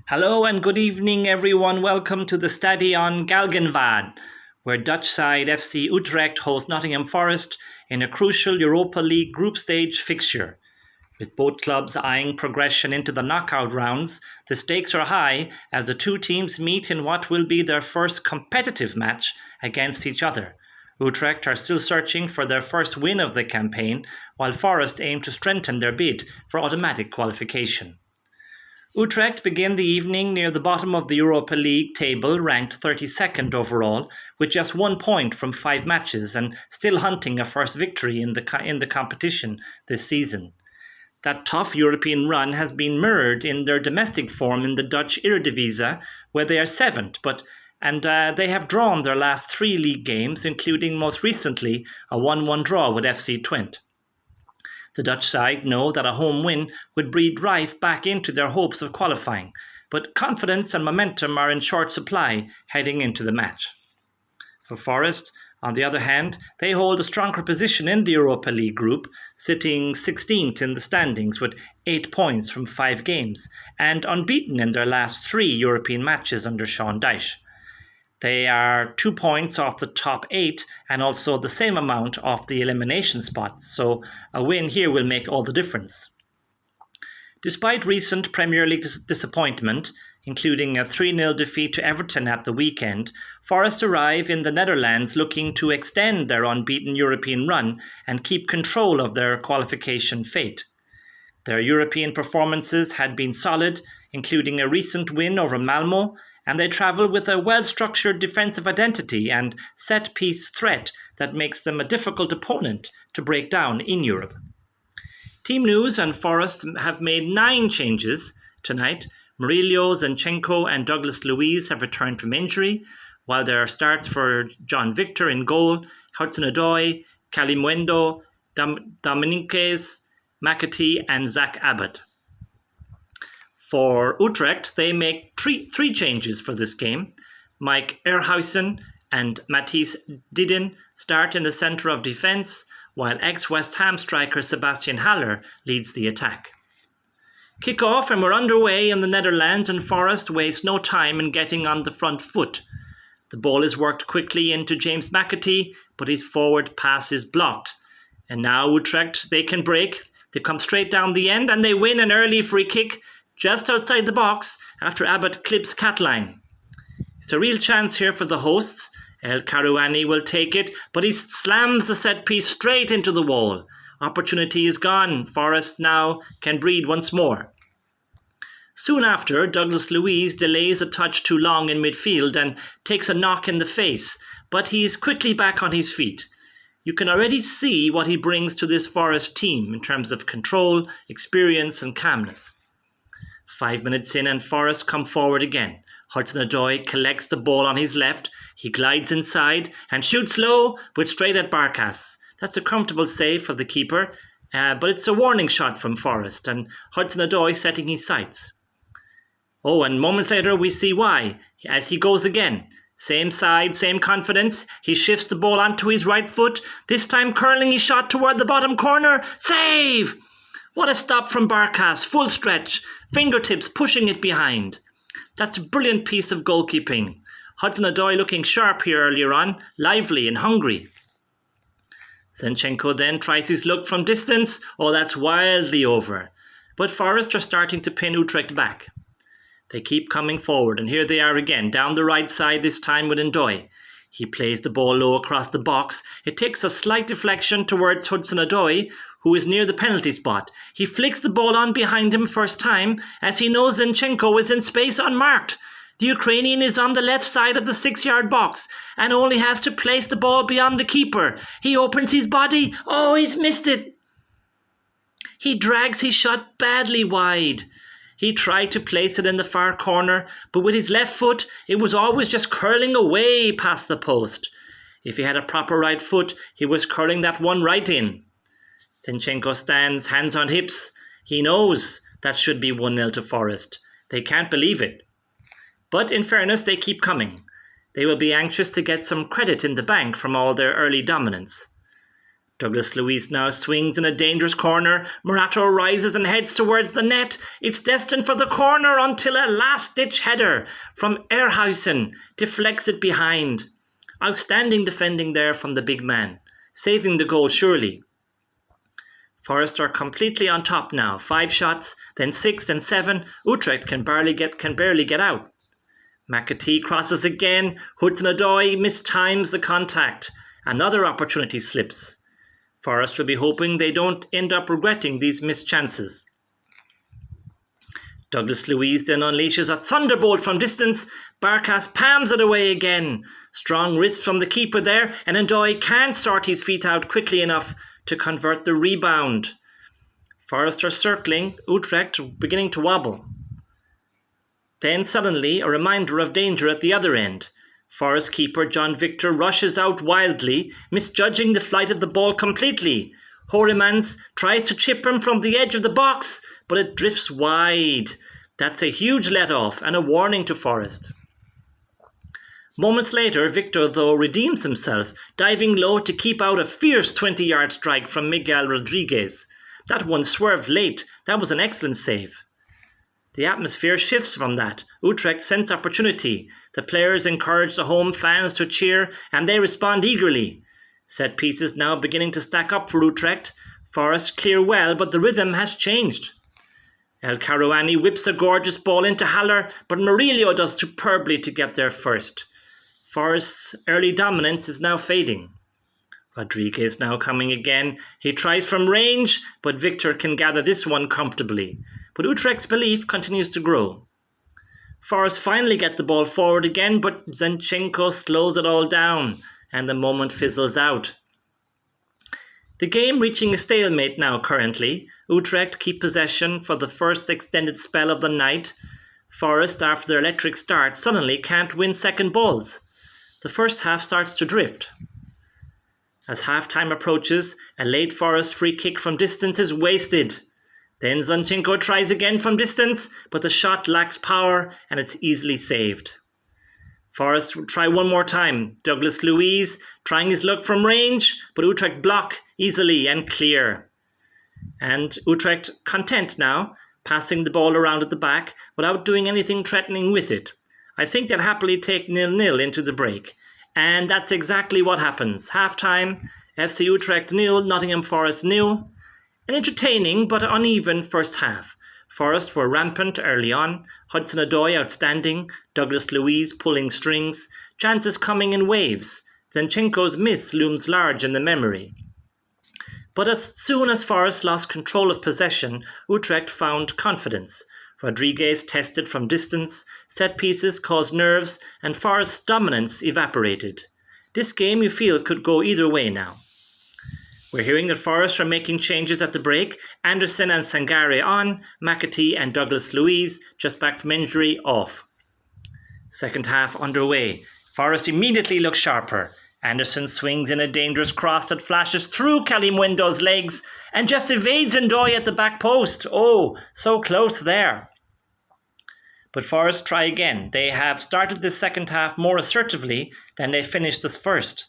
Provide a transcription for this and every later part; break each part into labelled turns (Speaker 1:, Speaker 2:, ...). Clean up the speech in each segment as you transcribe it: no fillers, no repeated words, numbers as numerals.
Speaker 1: Hello and good evening, everyone. Welcome to the Stadion Galgenwaard, where Dutch side FC Utrecht hosts Nottingham Forest in a crucial Europa League group stage fixture. With both clubs eyeing progression into the knockout rounds, the stakes are high as the two teams meet in what will be their first competitive match against each other. Utrecht are still searching for their first win of the campaign, while Forest aim to strengthen their bid for automatic qualification. Utrecht begin the evening near the bottom of the Europa League table, ranked 32nd overall, with just 1 point from 5 matches and still hunting a first victory in the competition this season. That tough European run has been mirrored in their domestic form in the Dutch Eerdhuijzen, where they are 7th, and they have drawn their last 3 league games, including most recently a 1-1 draw with FC Twente. The Dutch side know that a home win would breathe life back into their hopes of qualifying, but confidence and momentum are in short supply heading into the match. For Forest, on the other hand, they hold a stronger position in the Europa League group, sitting 16th in the standings with 8 points from 5 games and unbeaten in their last 3 European matches under Sean Dyche. They are 2 points off the top 8 and also the same amount off the elimination spots, so a win here will make all the difference. Despite recent Premier League disappointment, including a 3-0 defeat to Everton at the weekend, Forest arrive in the Netherlands looking to extend their unbeaten European run and keep control of their qualification fate. Their European performances had been solid, including a recent win over Malmo, and they travel with a well-structured defensive identity and set-piece threat that makes them a difficult opponent to break down in Europe. Team News and Forest have made 9 changes tonight. Murillo, Zinchenko and Douglas Luiz have returned from injury, while there are starts for John Victor in goal, Hudson-Odoi, Kalimuendo, Dominiquez, McAtee and Zach Abbott. For Utrecht, they make three changes for this game. Mike Eerdhuijzen and Matthijs Didden start in the centre of defence, while ex-West Ham striker Sebastian Haller leads the attack. Kick off and we're underway in the Netherlands, and Forest waste no time in getting on the front foot. The ball is worked quickly into James McAtee, but his forward pass is blocked. And now Utrecht, they can break. They come straight down the end and they win an early free kick just outside the box after Abbott clips Cathline. It's a real chance here for the hosts. Karouani will take it, but he slams the set piece straight into the wall. Opportunity is gone. Forest now can breathe once more. Soon after, Douglas Luiz delays a touch too long in midfield and takes a knock in the face, but he is quickly back on his feet. You can already see what he brings to this Forest team in terms of control, experience and calmness. 5 minutes in and Forest come forward again. Hudson-Odoi collects the ball on his left. He glides inside and shoots low but straight at Barkas. That's a comfortable save for the keeper, but it's a warning shot from Forest and Hudson-Odoi setting his sights. Oh, and moments later we see why, as he goes again. Same side, same confidence. He shifts the ball onto his right foot, this time curling his shot toward the bottom corner. Save! What a stop from Barkas, full stretch, fingertips pushing it behind. That's a brilliant piece of goalkeeping. Hudson-Odoi looking sharp here earlier on, lively and hungry. Zinchenko then tries his luck from distance. Oh, that's wildly over. But Forest are starting to pin Utrecht back. They keep coming forward, and here they are again, down the right side this time with N'Doye. He plays the ball low across the box. It takes a slight deflection towards Hudson-Odoi, who is near the penalty spot. He flicks the ball on behind him first time, as he knows Zinchenko is in space unmarked. The Ukrainian is on the left side of the 6-yard box and only has to place the ball beyond the keeper. He opens his body. Oh, he's missed it. He drags his shot badly wide. He tried to place it in the far corner, but with his left foot, it was always just curling away past the post. If he had a proper right foot, he was curling that one right in. Zinchenko stands, hands on hips. He knows that should be 1-0 to Forest. They can't believe it. But in fairness, they keep coming. They will be anxious to get some credit in the bank from all their early dominance. Douglas Luiz now swings in a dangerous corner. Morato rises and heads towards the net. It's destined for the corner until a last-ditch header from Eerdhuijzen deflects it behind. Outstanding defending there from the big man, saving the goal surely. Forest are completely on top now. 5 shots, then 6, then 7. Utrecht can barely get out. McAtee crosses again. Hudson-Odoi mistimes the contact. Another opportunity slips. Forest will be hoping they don't end up regretting these missed chances. Douglas Luiz then unleashes a thunderbolt from distance. Barkas palms it away again. Strong wrist from the keeper there, and Odoi can't sort his feet out quickly enough to convert the rebound. Forest are circling, Utrecht beginning to wobble. Then suddenly a reminder of danger at the other end. Forest keeper John Victor rushes out wildly, misjudging the flight of the ball completely. Horemans tries to chip him from the edge of the box, but it drifts wide. That's a huge let-off and a warning to Forest. Moments later, Victor, though, redeems himself, diving low to keep out a fierce 20-yard strike from Miguel Rodríguez. That one swerved late. That was an excellent save. The atmosphere shifts from that. Utrecht sense opportunity. The players encourage the home fans to cheer, and they respond eagerly. Set pieces now beginning to stack up for Utrecht. Forest clear well, but the rhythm has changed. El Carouani whips a gorgeous ball into Haller, but Murillo does superbly to get there first. Forest's early dominance is now fading. Rodríguez now coming again. He tries from range, but Victor can gather this one comfortably. But Utrecht's belief continues to grow. Forest finally get the ball forward again, but Zinchenko slows it all down, and the moment fizzles out. The game reaching a stalemate now currently. Utrecht keep possession for the first extended spell of the night. Forest, after their electric start, suddenly can't win second balls. The first half starts to drift. As half-time approaches, a late Forest free kick from distance is wasted. Then Zinchenko tries again from distance, but the shot lacks power and it's easily saved. Forest will try one more time. Douglas Luiz trying his luck from range, but Utrecht block easily and clear. And Utrecht content now, passing the ball around at the back without doing anything threatening with it. I think they'll happily take 0-0 into the break. And that's exactly what happens. Half-time, FC Utrecht 0, Nottingham Forest 0. An entertaining but uneven first half. Forest were rampant early on. Hudson-Odoi outstanding. Douglas Luiz pulling strings. Chances coming in waves. Zinchenko's miss looms large in the memory. But as soon as Forest lost control of possession, Utrecht found confidence. Rodríguez tested from distance. Set pieces caused nerves, and Forest's dominance evaporated. This game, you feel, could go either way now. We're hearing that Forest are making changes at the break. Anderson and Sangare on, McAtee and Douglas Luiz, just back from injury, off. Second half underway. Forest immediately looks sharper. Anderson swings in a dangerous cross that flashes through Kalimuendo's legs and just evades Odoi at the back post. Oh, so close there. But Forest try again. They have started the second half more assertively than they finished the first.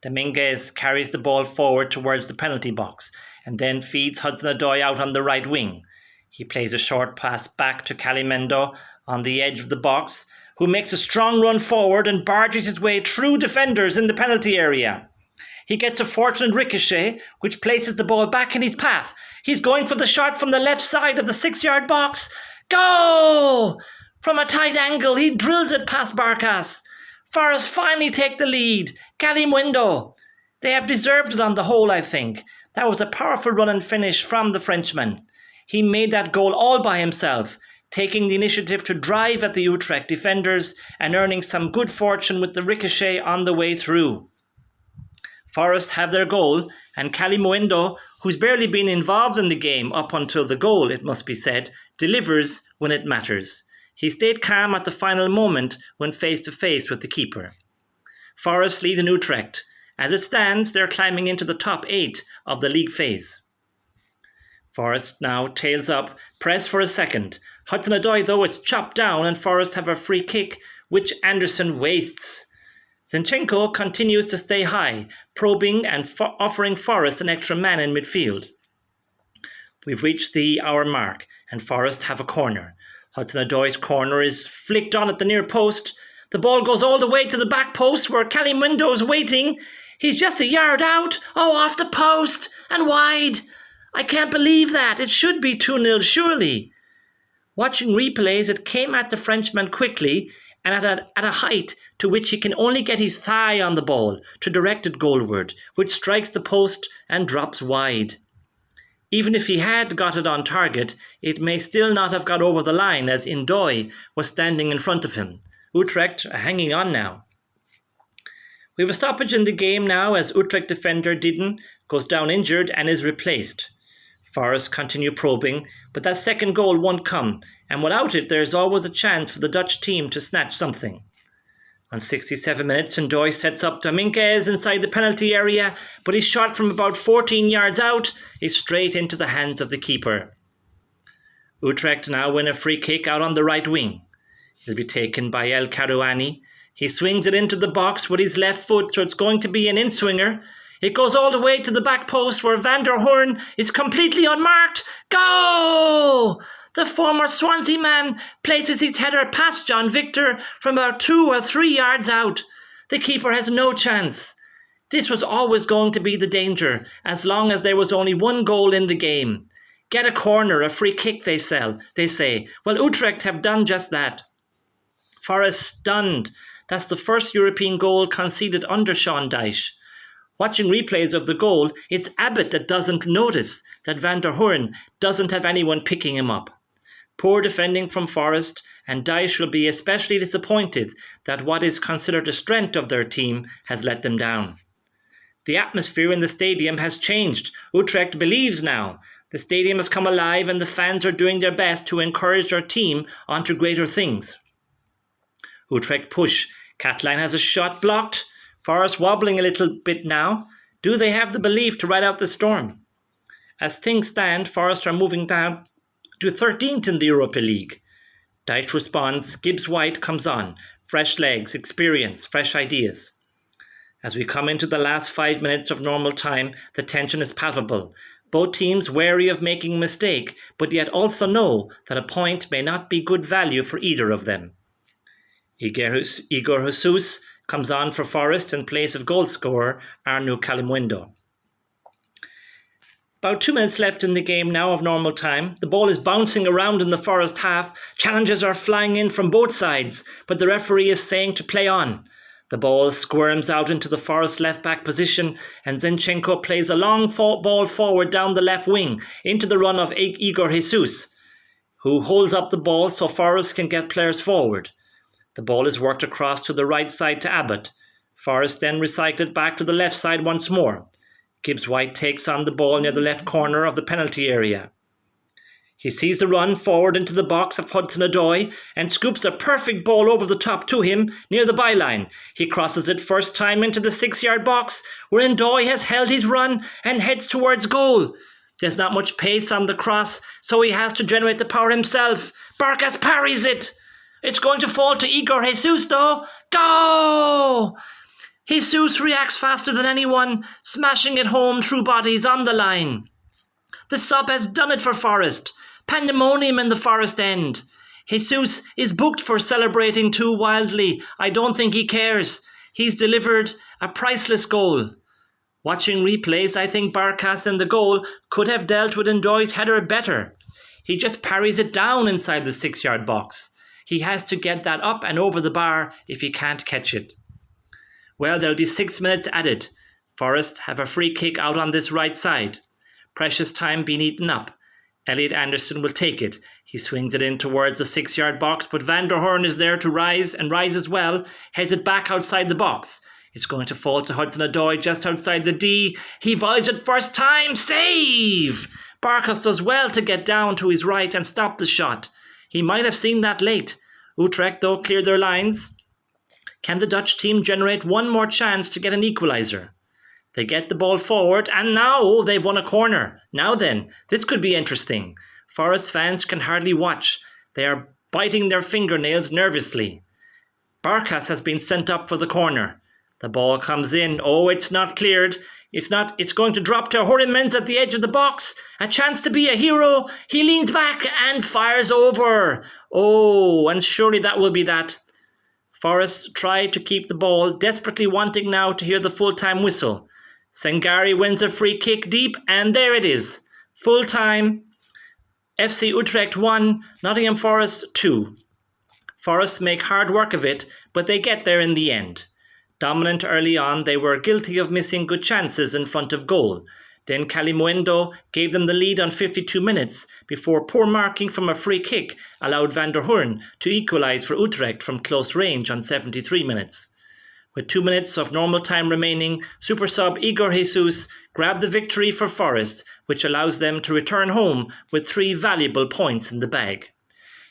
Speaker 1: Dominguez carries the ball forward towards the penalty box and then feeds Hudson-Odoi out on the right wing. He plays a short pass back to Kalimuendo on the edge of the box, who makes a strong run forward and barges his way through defenders in the penalty area. He gets a fortunate ricochet, which places the ball back in his path. He's going for the shot from the left side of the 6-yard box. Go! From a tight angle, he drills it past Barkas. Forest finally take the lead. Kalimuendo. They have deserved it on the whole, I think. That was a powerful run and finish from the Frenchman. He made that goal all by himself, taking the initiative to drive at the Utrecht defenders and earning some good fortune with the ricochet on the way through. Forest have their goal, and Kalimuendo, who's barely been involved in the game up until the goal, it must be said, delivers when it matters. He stayed calm at the final moment when face-to-face with the keeper. Forest lead in Utrecht. As it stands, they're climbing into the top 8 of the league phase. Forest now tails up, press for a second. Hudson-Odoi, though, is chopped down, and Forest have a free kick, which Anderson wastes. Zinchenko continues to stay high, probing and offering Forest an extra man in midfield. We've reached the hour mark, and Forest have a corner. Hudson-Odoi's corner is flicked on at the near post. The ball goes all the way to the back post where Kalimuendo's waiting. He's just a yard out. Oh, off the post and wide. I can't believe that. It should be 2-0 surely. Watching replays, it came at the Frenchman quickly and at a height to which he can only get his thigh on the ball to direct it goalward, which strikes the post and drops wide. Even if he had got it on target, it may still not have got over the line as Odoi was standing in front of him. Utrecht are hanging on now. We have a stoppage in the game now as Utrecht defender Didden goes down injured and is replaced. Forest continue probing, but that second goal won't come, and without it there is always a chance for the Dutch team to snatch something. On 67 minutes, Odoi sets up Dominguez inside the penalty area, but his shot from about 14 yards out is straight into the hands of the keeper. Utrecht now win a free kick out on the right wing. It'll be taken by Karouani. He swings it into the box with his left foot, so it's going to be an in-swinger. It goes all the way to the back post where Van der Hoorn is completely unmarked. Goal! The former Swansea man places his header past John Victor from about 2 or 3 yards out. The keeper has no chance. This was always going to be the danger, as long as there was only one goal in the game. Get a corner, a free kick, they say. Well, Utrecht have done just that. Forest stunned. That's the first European goal conceded under Sean Dyche. Watching replays of the goal, it's Abbott that doesn't notice that Van der Hoorn doesn't have anyone picking him up. Poor defending from Forest, and Dyche will be especially disappointed that what is considered a strength of their team has let them down. The atmosphere in the stadium has changed. Utrecht believes now. The stadium has come alive and the fans are doing their best to encourage their team onto greater things. Utrecht push. Cathline has a shot blocked. Forest wobbling a little bit now. Do they have the belief to ride out the storm? As things stand, Forest are moving down to 13th in the Europa League. Dyche responds. Gibbs-White comes on. Fresh legs, experience, fresh ideas. As we come into the last 5 minutes of normal time, the tension is palpable. Both teams wary of making a mistake, but yet also know that a point may not be good value for either of them. Igor Jesus comes on for Forest in place of goalscorer Arnaud Kalimuendo. About 2 minutes left in the game now of normal time. The ball is bouncing around in the Forest half. Challenges are flying in from both sides, but the referee is saying to play on. The ball squirms out into the Forest left-back position and Zinchenko plays a long ball forward down the left wing into the run of Igor Jesus, who holds up the ball so Forest can get players forward. The ball is worked across to the right side to Abbott. Forest then recycled back to the left side once more. Gibbs-White takes on the ball near the left corner of the penalty area. He sees the run forward into the box of Hudson-Odoi and scoops a perfect ball over the top to him near the byline. He crosses it first time into the 6-yard box where Odoi has held his run and heads towards goal. There's not much pace on the cross, so he has to generate the power himself. Barkas parries it. It's going to fall to Igor Jesus though. Go! Jesus reacts faster than anyone, smashing it home through bodies on the line. The sub has done it for Forest. Pandemonium in the Forest end. Jesus is booked for celebrating too wildly. I don't think he cares. He's delivered a priceless goal. Watching replays, I think Barkas in the goal could have dealt with Odoi's header better. He just parries it down inside the 6-yard box. He has to get that up and over the bar if he can't catch it. Well, there'll be 6 minutes added. Forest have a free kick out on this right side. Precious time being eaten up. Elliot Anderson will take it. He swings it in towards the 6-yard box, but Van der Hoorn is there to rise and rises well, heads it back outside the box. It's going to fall to Hudson-Odoi just outside the D. He volleys it first time. Save! Barkas does well to get down to his right and stop the shot. He might have seen that late. Utrecht, though, cleared their lines. Can the Dutch team generate one more chance to get an equaliser? They get the ball forward, and now they've won a corner. Now then, this could be interesting. Forest fans can hardly watch. They are biting their fingernails nervously. Barkas has been sent up for the corner. The ball comes in. Oh, it's not cleared. It's going to drop to Horemans at the edge of the box. A chance to be a hero. He leans back and fires over. Oh, and surely that will be that. Forest try to keep the ball, desperately wanting now to hear the full-time whistle. Sengari wins a free kick deep, and there it is. Full-time. FC Utrecht 1, Nottingham Forest 2. Forest make hard work of it, but they get there in the end. Dominant early on, they were guilty of missing good chances in front of goal. Then Kalimuendo gave them the lead on 52 minutes before poor marking from a free kick allowed Van der Hoorn to equalise for Utrecht from close range on 73 minutes. With 2 minutes of normal time remaining, super sub Igor Jesus grabbed the victory for Forest, which allows them to return home with 3 valuable points in the bag.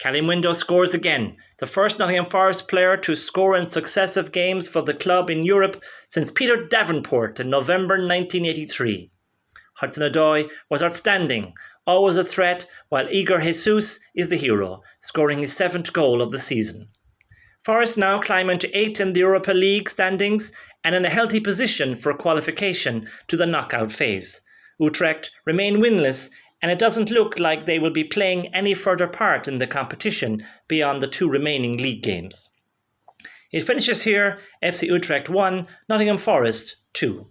Speaker 1: Kalimuendo scores again, the first Nottingham Forest player to score in successive games for the club in Europe since Peter Davenport in November 1983. Hudson-Odoi was outstanding, always a threat, while Igor Jesus is the hero, scoring his 7th goal of the season. Forest now climb into 8th in the Europa League standings and in a healthy position for qualification to the knockout phase. Utrecht remain winless, and it doesn't look like they will be playing any further part in the competition beyond the 2 remaining league games. It finishes here, FC Utrecht 1, Nottingham Forest 2.